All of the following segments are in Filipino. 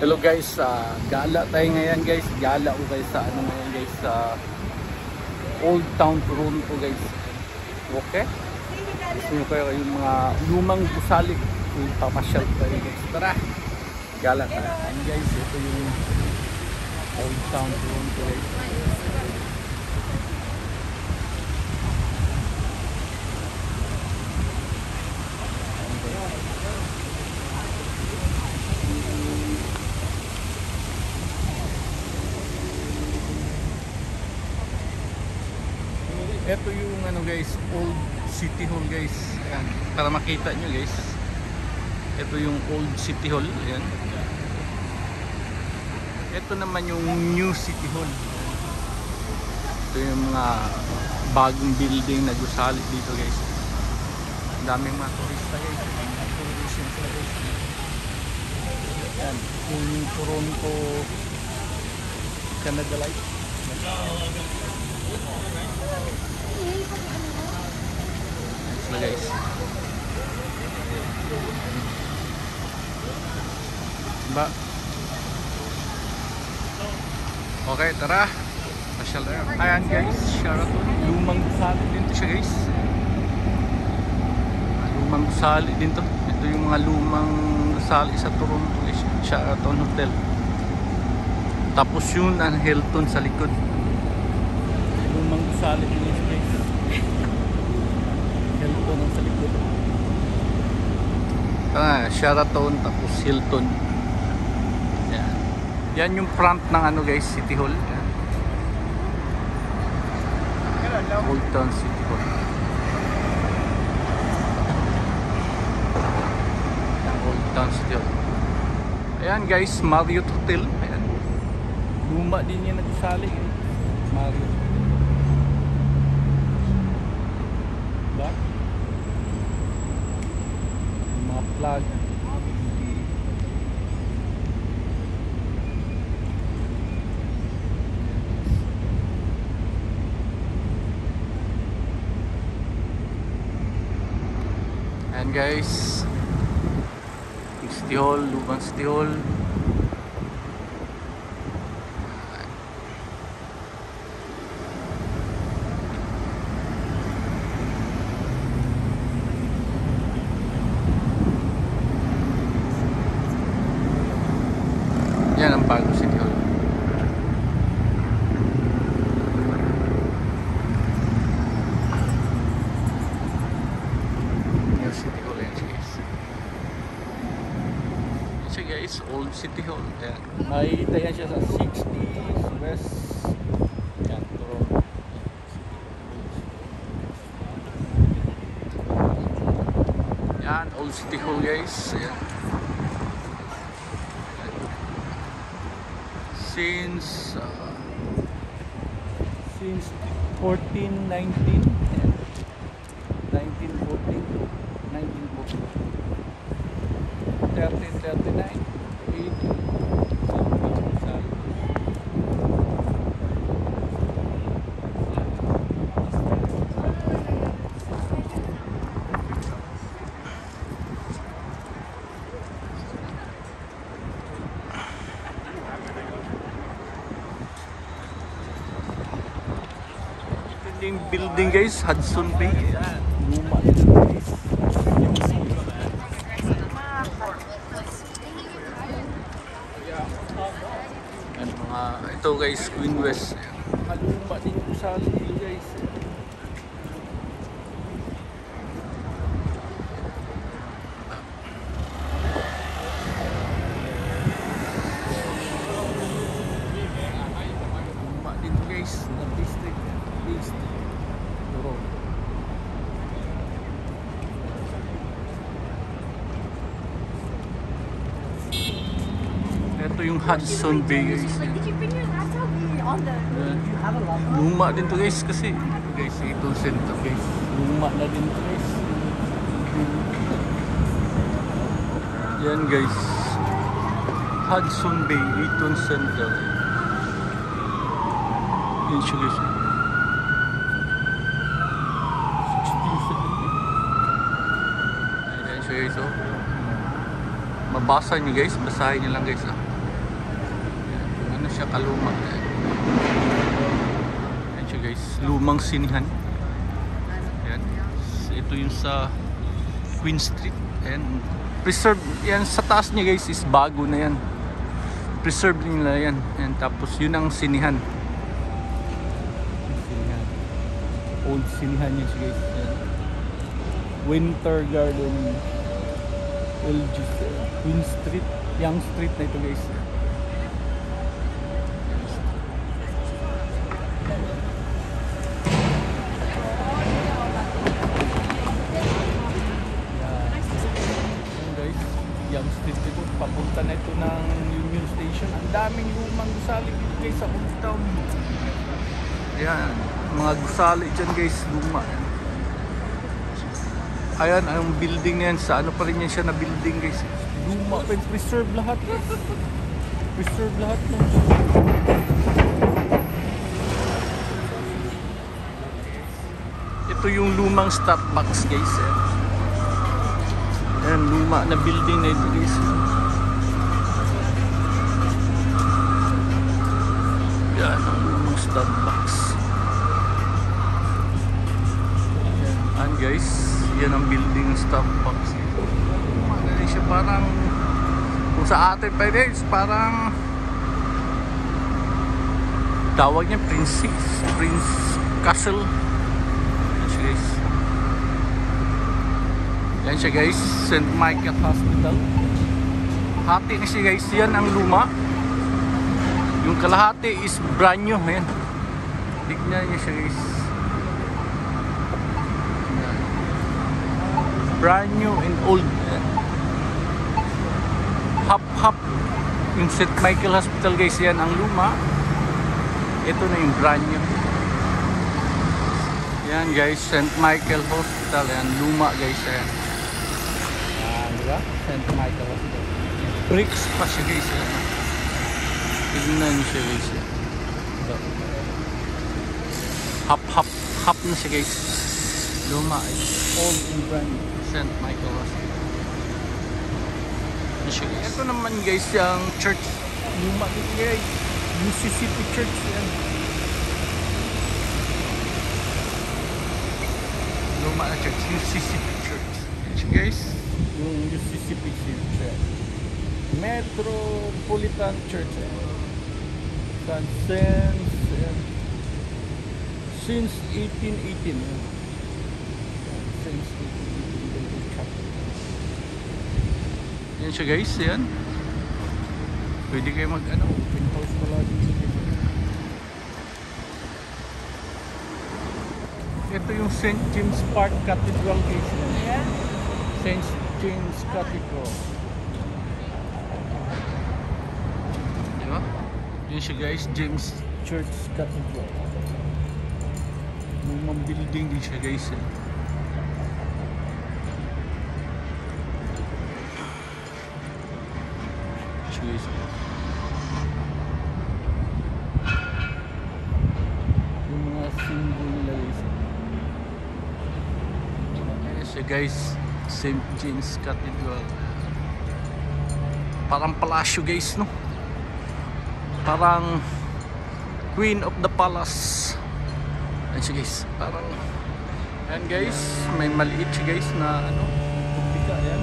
Hello guys, gala tayo ngayon guys. Gala ko guys sa ano ngayon guys sa Old Town Toronto guys. Okay? Gusto nyo kayo yung mga lumang gusali. Yung papasyal tayo guys. Tara! Gala tayo. And guys, ito yung Old Town Toronto guys. Ito yung ano guys, Old City Hall guys. Ayan, para makita nyo guys. Ito yung Old City Hall. Ayan. Ito naman yung New City Hall. Ito yung mga bagong building na gusali dito guys. Ang daming mga turista guys. Tourism sila guys. Ayan, yung Toronto Canada Light. Nice guys. Ba? Okay, tara. Pasyal tayo. Ayan guys, Sheraton. Lumang gusali din to siya guys. Lumang gusali din to. Ito yung mga lumang gusali sa Toronto guys. Sheraton Hotel. Tapos yun ang Hilton sa likod. Lumang gusali din guys. Hilton ang sa likod. Sheraton tapos Hilton. Yan. Yan yung front ng ano guys, City Hall. Yan. Old Town City Hall. Old Town City Hall. Ayan guys, Marriott Hotel. Ayan. Luma din yan nagsali eh. Marriott. Diba? Mga flag. And guys, City Hall, Lumang City Hall. Yan ang bagong City Hall. New City Hall yan guys. Yan guys, Old City Hall. Yan. Makikita yan siya sa 60 West. Yan, Toronto. Yan, Old City Hall guys. Yan. Since 1419 and 1914 1339 building guys, Hudson Bay. Luma dito guys. Yan mga ito guys, Queen West. Luma din yung sa dito guys. Luma din guys, na district based. Ito yung Hudson Bay guys. Luma din to guys kasi guys, ito center guys. Luma na din to guys. Yan guys, Hudson Bay, Eaton Center. Yan siya guys. 1670. Ayan siya guys, oh. Mabasa nyo guys, basahin nyo lang guys. siya kaluma. Ayan siya guys, lumang sinihan. Ayan. Ito yung sa Queen Street. Ayan. Preserve, yan sa taas niya guys is bago na yan. Preserve nila yan. Ayan. Tapos yun ang sinihan. Sinihan. Old sinihan niya siya guys. Ayan. Winter Garden LG Queen Street, Young Street na ito guys. Young Street ito, papunta na ito ng Union Station. Ang daming lumang gusali dito guys sa Old Town. Ayan, mga gusali dyan guys, luma. Ayan, ang building na yan, sa ano pa rin yan siya na building guys. Luma, preserve lahat guys. Preserve lahat yan. Ito yung lumang Starbucks guys. Ayan, luma na building na ito guys. Yan ang lumang Starbucks. Ayan guys, yan ang building ng Starbucks. Luma na rin siya, parang kung sa atin pa guys, parang tawag niya Prince Castle. Ayan siya guys. Yan siya guys, St. Michael Hospital. Hati na siya guys, yan ang luma. Yung kalahati is brand new. Ayan. Tignan niya siya guys. Ayan. Brand new and old. Hap. Yung St. Michael Hospital guys, yan ang luma. Ito na yung brand new. Yan guys, St. Michael Hospital. Yan, luma guys. Yan. Diba? St. Michael Hospital. Bricks pa siya guys. Tignan nyo siya guys. Hap na siya guys. Luma is old and brand new. St. Michael Hospital. Ito naman guys yung church. Luma dito guys. Mississippi Church yan. Luma na church. Mississippi Church. Yan guys. Yung Mississippi Church. Metropolitan Church. Since 1818. Since 1818. Yan siya guys. Yan. Pwede kayo open house pala dito. Ito yung St. James Park Cathedral guys. St. James Cathedral. Diba? Yun siya guys, James Church Cathedral. Lumang building din siya guys. Guys. Yung mga symbol nila guys. Ayan siya guys, St. James Cathedral. Parang palasyo guys, no? Parang Queen of the Palace. Ayan siya guys, parang ayan guys, may maliit siya guys na publika yan.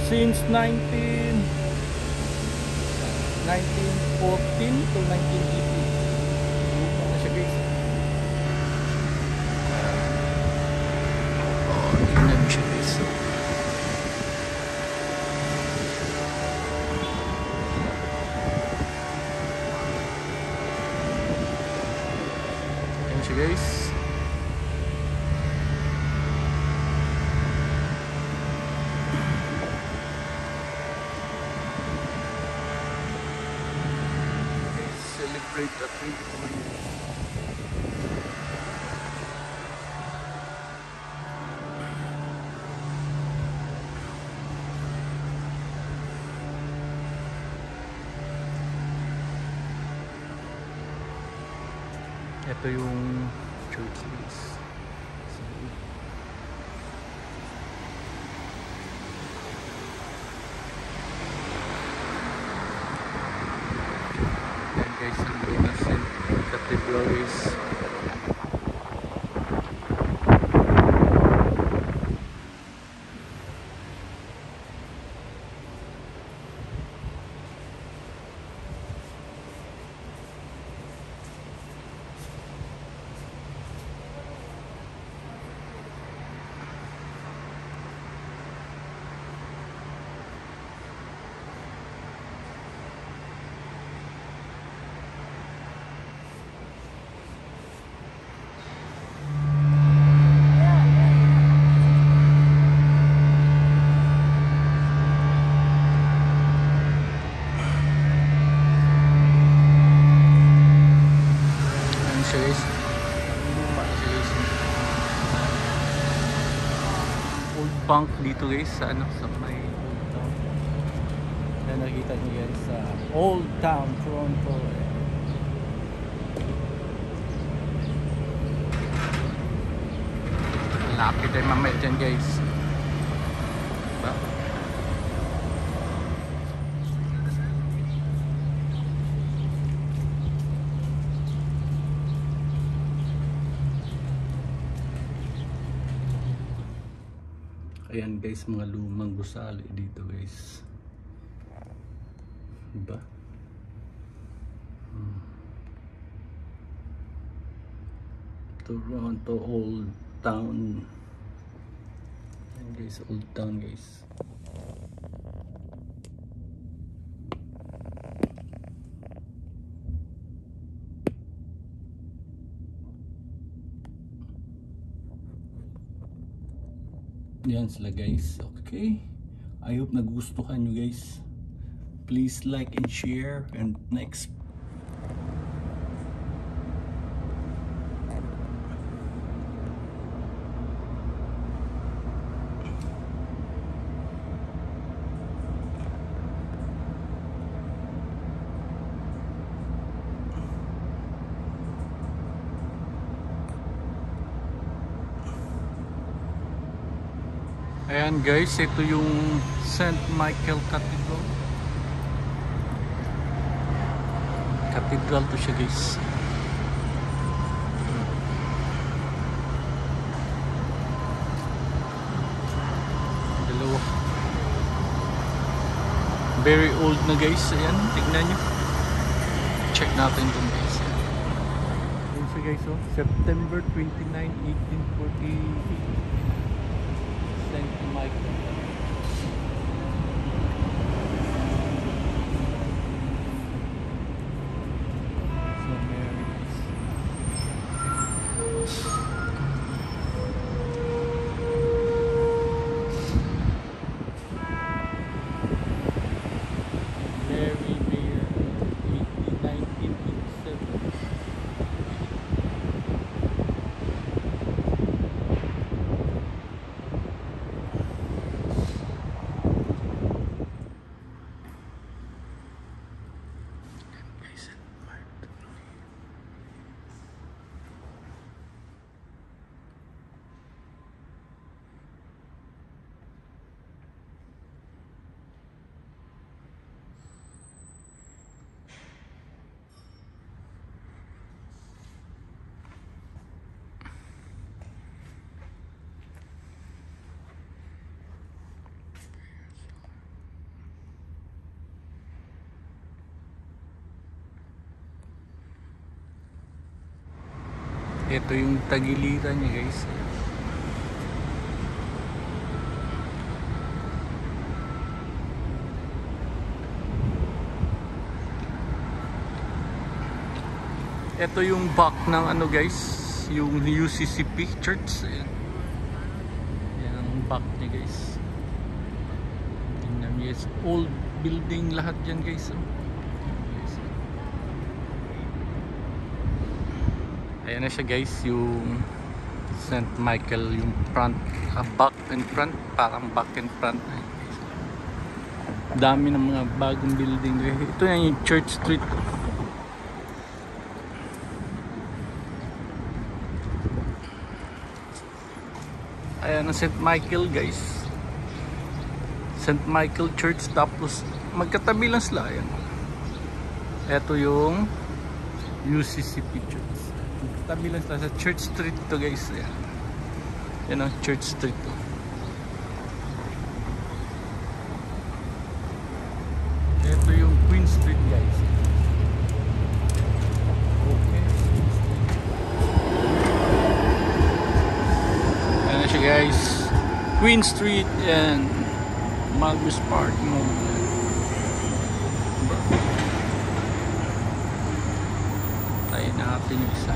Since 1914 to 1980. Buka na siya guys. Tingnan siya guys. Tingnan siya guys. Celebrate the 24 years. Ito yung church guys. Cathedral guys. Bank dito guys sa ano, sa may Old Town. Yan, nakita nyo yan sa Old Town Toronto. Lapit tayo mamaya dyan guys. Diba? Ayan guys, mga lumang gusali dito guys. Diba? Toronto Old Town. Ayan guys, Old Town guys. Yan sila guys. Okay, I hope nagustuhan nyo guys. Please like and share, and next ayan guys, ito yung St. Michael Cathedral. Cathedral to siya guys. Dalawa. Very old na guys. Ayan, tignan nyo. Check natin dun guys. Ayan siya guys, oh. September 29, 1848. St. Michael. Ito yung tagiliran niya guys. Ito yung back ng ano guys, yung UCCP Church. Ayan. Yan ang back niya guys. Tingnan niyo, yes, old building lahat yan guys. Ayan na siya guys, yung St. Michael, yung front, back and front, parang back and front. Dami ng mga bagong building. Ito na yung Church Street. Ayan ang St. Michael guys. St. Michael Church, tapos magkatabi lang sila. Ayan. Ito yung UCC Pictures. Tabi lang sa Church Street to guys. Yan ang Church Street to. Ito yung Queen Street guys. Okay. Yan na siya guys. Queen Street and Magnus Park Mall. Tayo natin yung isa.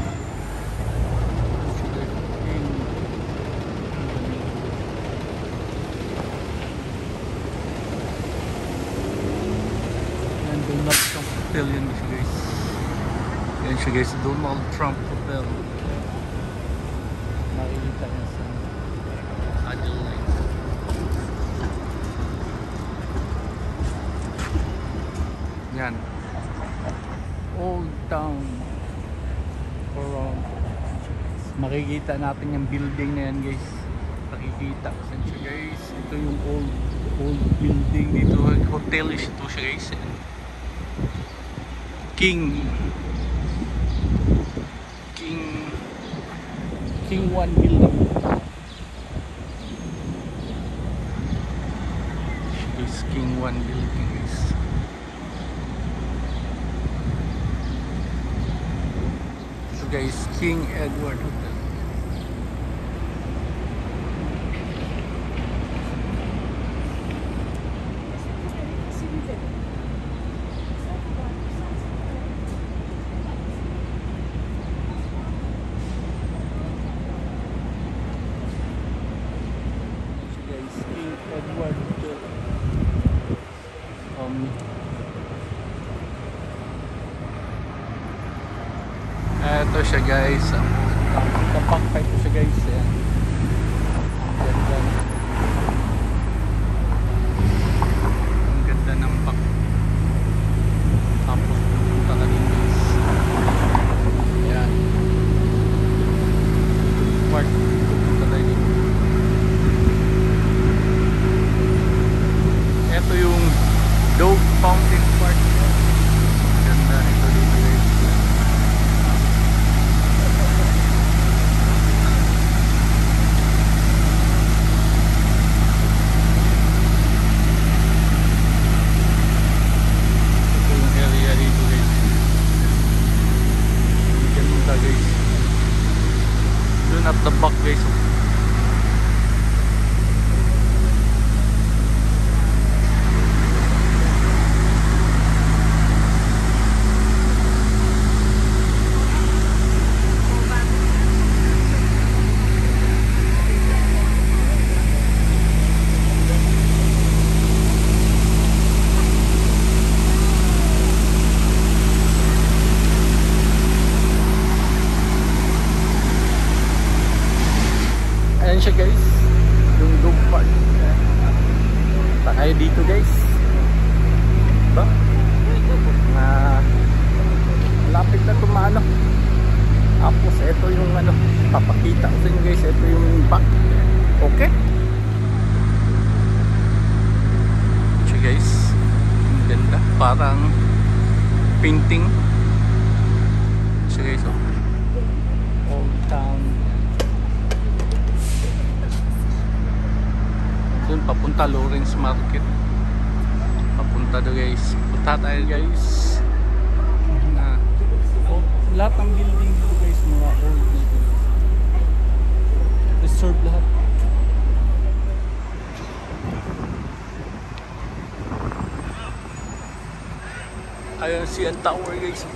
Donald Trump Hotel yan siya guys. Yan siya guys, Donald Trump Hotel. Makikita niya sa Adelaide. Yan. Old Town Toronto. Makikita natin yung building na yan guys. Makikita ko siya guys. Ito yung old building dito. Hotelish ito siya guys. King 1 building. This King 1 building is so guys, King Edward Hotel. Edward Hotel. Ito siya guys. Kapak pa ito siya guys. Yan. Ang ganda ng pak. Tapos pupunta ka din guys. Yan. Park. Pupunta tayo din. Ito yung Dove Fountain Park. Ganda ito dito guys. Ito yung area dito guys. Ganda guys. Doon at the back guys. Ayan siya guys, yung Dove Park. Takay dito guys. Diba? Malapit na tumano. Tapos ito yung ano, papakita ko sa inyo guys. Ito yung back. Okay? Siya guys, ang ganda. Parang painting. Siya guys, oh. Old Town. Doon papunta Lawrence Market. Papunta do guys. Punta tayo guys. Na lahat ng building dito guys, mga old dito. Reserve lahat. Ayan si CN Tower guys.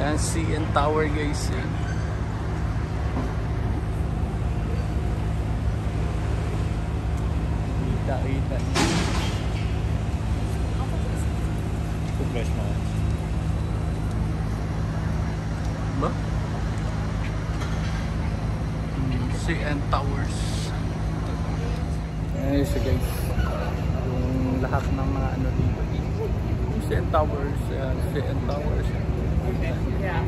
Yan, CN Tower guys. Yan. Kita. Progress mo. Ba? CN Towers. Yan siya guys. Yung lahat ng mga ano dito. CN Towers. Yan, CN Towers. Yeah.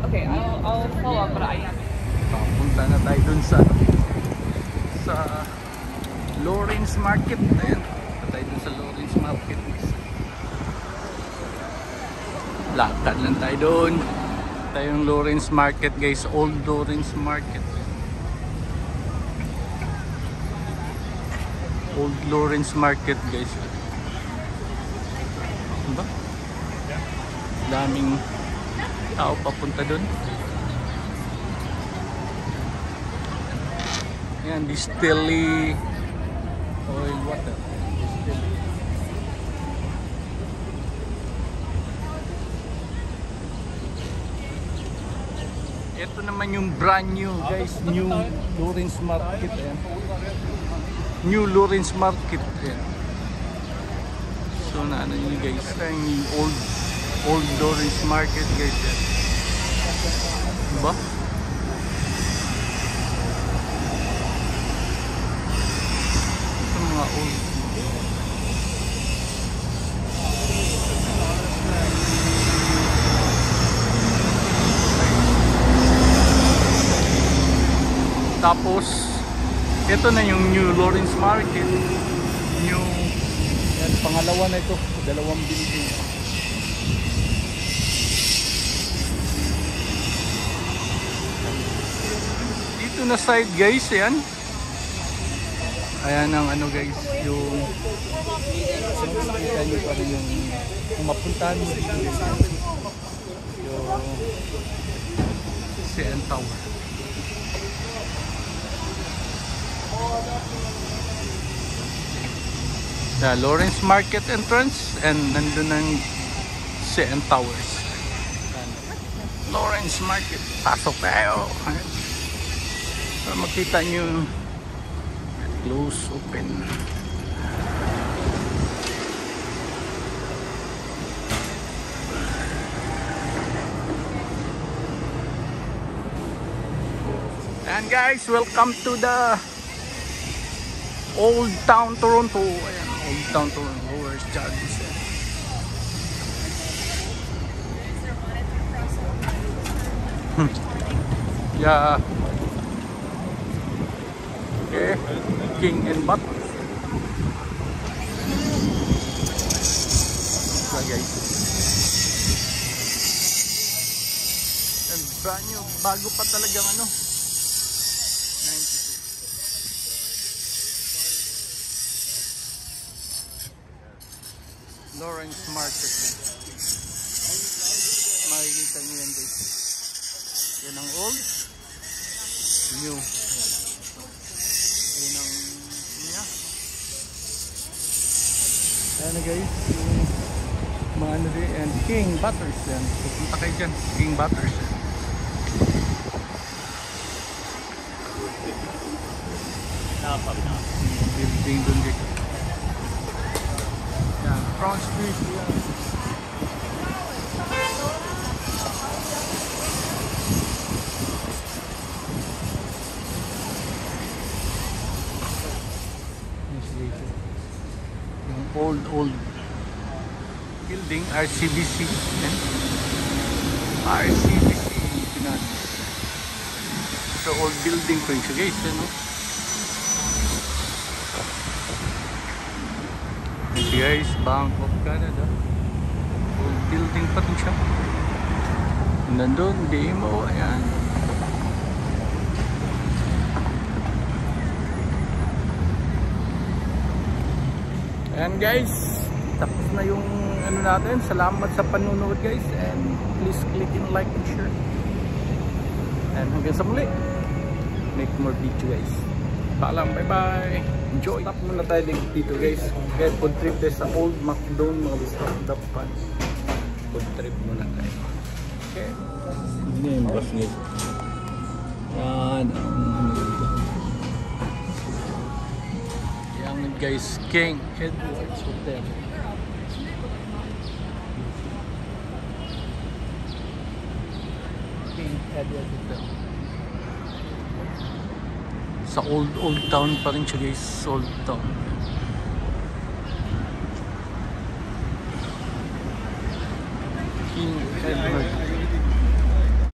Okay. I'll follow up, but I. Papunta na tayo dun sa Lawrence Market. Ayan, punta tayo dun sa Lawrence Market. Lakad lang tayo dun. Tayong Lawrence Market guys, Old Lawrence Market. Old Lawrence Market guys. Diba? Daming tao papunta dun. Yan, Distillery oil water. Distillery. Ito naman yung brand new guys, new Lawrence Market. Ayan. New Lawrence Market. Ayan. So na ano nyo guys, yung old Lawrence Market guys. Ayan. Diba? Ito mga old. Tapos ito na yung New Lawrence Market. New yan, pangalawa na ito, dalawang building. Dito na side guys, yan. Ayan ang ano guys, yung kita nyo pa rin yung mapuntahan mo dito guys, yung CN Tower. The Lawrence Market entrance and nandun ang CN Towers. Lawrence Market, pasok tayo. So, makita nyo close, open. And guys, welcome to the Old Town Toronto. Ayan, Old Town Toronto. Where's Jarvis? Yeah. Okay. King and Butter. So guys. And brand new. Bago pa talagang ano. 92. Lawrence Market. Makikita nyo yan guys. Yan ang old. New. Yan ang niya. Ayan na guys. Mga ano din. And King Butters yan. Pupunta kayo dyan. King Butters yan. Building dun dito. Yan. Front Street yan. Yung old building, RCBC. RCBC. So old building po yung guys, ano? Ito guys, Bank of Canada. Old building pa rin siya. Nandun, demo, ayan. Ayan guys, tapos na yung ano natin. Salamat sa panunood guys, and please click and like and share. And hanggang sa muli, make more video guys. Paalam, bye bye. Enjoy. Stop muna tayo dito guys. Kaya food trip tayo sa Old McDonald, mga Stop the Fun. Food trip muna tayo. Okay. Hindi yung bus nito. Yan. Yan guys, King Edwards Hotel. King Edwards Hotel. Sa old town pa rin siya guys. Old town.